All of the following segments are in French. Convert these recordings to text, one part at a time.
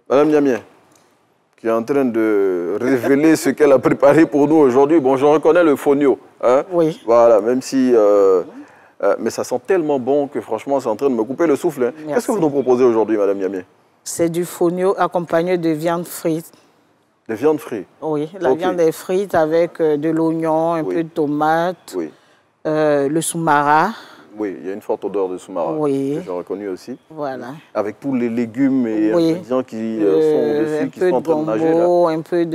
Madame Niamien, qui est en train de révéler ce qu'elle a préparé pour nous aujourd'hui. Bon, je reconnais le fonio. Hein? Oui. Voilà, même si... mais ça sent tellement bon que franchement, c'est en train de me couper le souffle. Hein. Qu'est-ce que vous nous proposez aujourd'hui, Madame Niamien? C'est du fonio accompagné de viande frite. De viande frite? Oui, la viande est frite avec de l'oignon, un peu de tomate, le soumara. Oui, il y a une forte odeur de soumara que j'ai reconnu aussi. Voilà. Avec tous les légumes et ingrédients qui sont dessus, qui sont en train de nager là. Un peu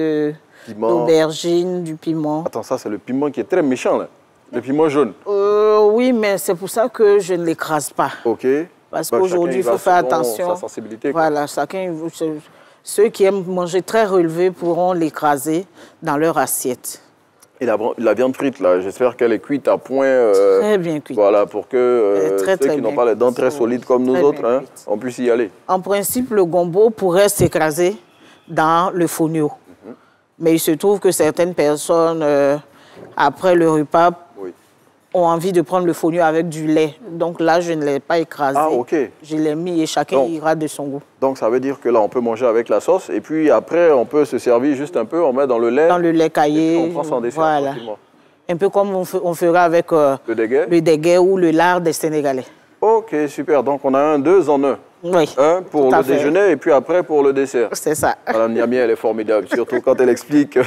d'aubergine, du piment. Attends, ça c'est le piment qui est très méchant là. Le piment jaune. Oui, mais c'est pour ça que je ne l'écrase pas. Ok. Parce qu'aujourd'hui, il faut faire attention. Sa sensibilité. Voilà, ceux qui aiment manger très relevé pourront l'écraser dans leur assiette. Et la viande frite, là, j'espère qu'elle est cuite à point. Très bien cuite. Voilà, pour que ceux qui n'ont pas les dents très solides comme nous autres, hein, on puisse y aller. En principe, le gombo pourrait s'écraser dans le fonio. Mais il se trouve que certaines personnes, après le repas, ont envie de prendre le fonio avec du lait. Donc là, je ne l'ai pas écrasé. Ah, ok. Je l'ai mis et chacun ira de son goût. Donc ça veut dire que là, on peut manger avec la sauce et puis après, on peut se servir juste un peu, on met dans le lait. Dans le lait caillé. On prend son dessert tranquillement. Un peu comme on fera avec le déguet ou le lard des Sénégalais. Ok, super. Donc on a un 2 en 1. Oui. Un pour le déjeuner et puis après pour le dessert. C'est ça. Madame Niamien, elle est formidable, surtout quand elle explique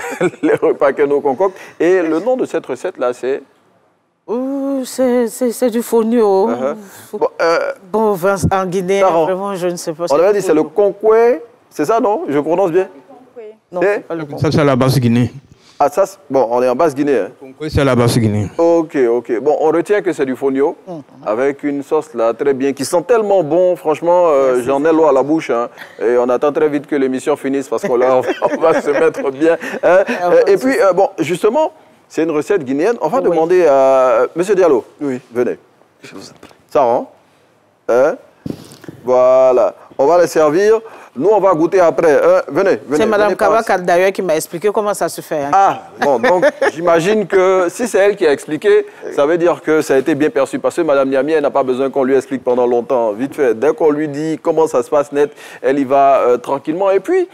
les repas que nous concoctons. Et le nom de cette recette-là, c'est... C'est du fonio. Bon, en Guinée, vraiment, je ne sais pas. On avait dit c'est le concoué, c'est ça, non? Je prononce bien? Non, ça, c'est la Basse-Guinée. Ah, ça, bon, on est en Basse-Guinée. Hein? Concoué, c'est la Basse-Guinée. Ok, ok. Bon, on retient que c'est du fonio, avec une sauce là, très bien, qui sent tellement bon. Franchement, j'en ai l'eau à la bouche. Hein, et on attend très vite que l'émission finisse, parce qu'on on va se mettre bien. Hein, et puis, bon, justement... C'est une recette guinéenne. On va demander à... Monsieur Diallo, venez. Ça rend. Hein? Voilà. On va les servir. Nous, on va goûter après. Venez. C'est Mme Kawak d'ailleurs qui m'a expliqué comment ça se fait. Hein. Ah, bon, donc j'imagine que si c'est elle qui a expliqué, ça veut dire que ça a été bien perçu. Parce que Mme Niamien, elle n'a pas besoin qu'on lui explique pendant longtemps. Vite fait, dès qu'on lui dit comment ça se passe net, elle y va tranquillement. Et puis,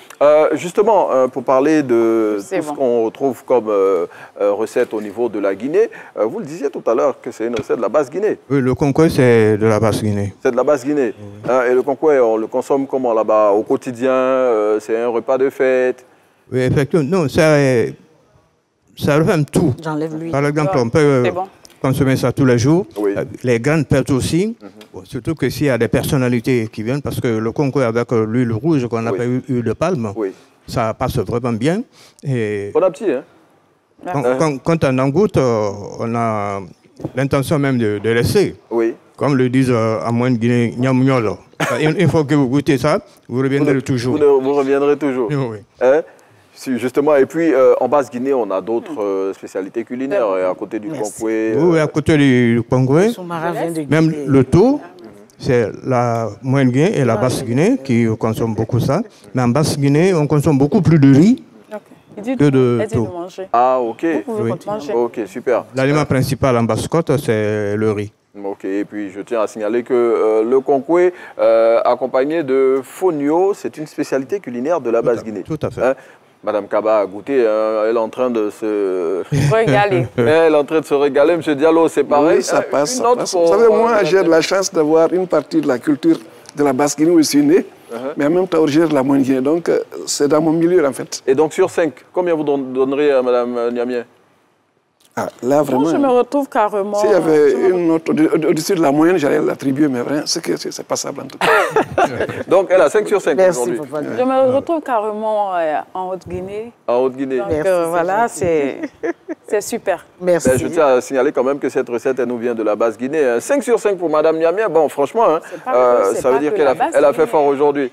justement, pour parler de tout ce qu'on retrouve comme recette au niveau de la Guinée, vous le disiez tout à l'heure que c'est une recette de la Basse-Guinée. Oui, le concoué, c'est de la Basse-Guinée. C'est de la Basse-Guinée. Hein, et le concoué, on le consomme comment là-bas? Au quotidien, c'est un repas de fête? Oui, effectivement. Non, ça refait tout. J'enlève lui. Par exemple, on peut consommer ça tous les jours. Oui. Les grandes fêtes aussi. Bon, surtout que s'il y a des personnalités qui viennent, parce que le concoué avec l'huile rouge qu'on appelle huile de palme, ça passe vraiment bien. Et bon appétit, hein? Quand on en goûte, on a l'intention même de laisser. Oui. Comme le disent à Moine-Guinée, Niamougnolo. Une fois que vous goûtez ça, vous reviendrez toujours. Vous reviendrez toujours. Oui. Hein? Justement, et puis en Basse-Guinée, on a d'autres spécialités culinaires à côté du concoué. Oui, à côté du concoué. Même le tout, c'est la Moyenne-Guinée et la Basse-Guinée qui consomment beaucoup ça. Mais en Basse-Guinée, on consomme beaucoup plus de riz que de tout. Ah, ok. Oui. Ok, super. L'aliment principal en Basse-Côte, c'est le riz. Ok, et puis je tiens à signaler que le concoué accompagné de fonio, c'est une spécialité culinaire de la Basse-Guinée. Tout à fait. Hein? Madame Kaba a goûté, elle est en train de se régaler. Elle est en train de se régaler. Monsieur Diallo, c'est pareil. Oui, ça passe. Vous savez, moi, j'ai de la chance d'avoir une partie de la culture de la Basse-Guinée où je suis né, mais en même temps originaire de la Moyenne-Guinée. Donc, c'est dans mon milieu, en fait. Et donc, sur 5, combien vous donneriez à Madame Niamien? Ah, là, vraiment. Moi, je me retrouve carrément. S'il y avait une note au-dessus de la moyenne, j'allais l'attribuer, mais vraiment, c'est passable en tout cas. Donc, elle a 5 sur 5 aujourd'hui. Je me retrouve carrément en Haute-Guinée. En Haute-Guinée. Donc, voilà, c'est super. Merci. Ben, je tiens à signaler quand même que cette recette, elle nous vient de la Basse-Guinée. 5 sur 5 pour Madame Niamien. Bon, franchement, hein, ça veut dire qu'elle a fait fort aujourd'hui.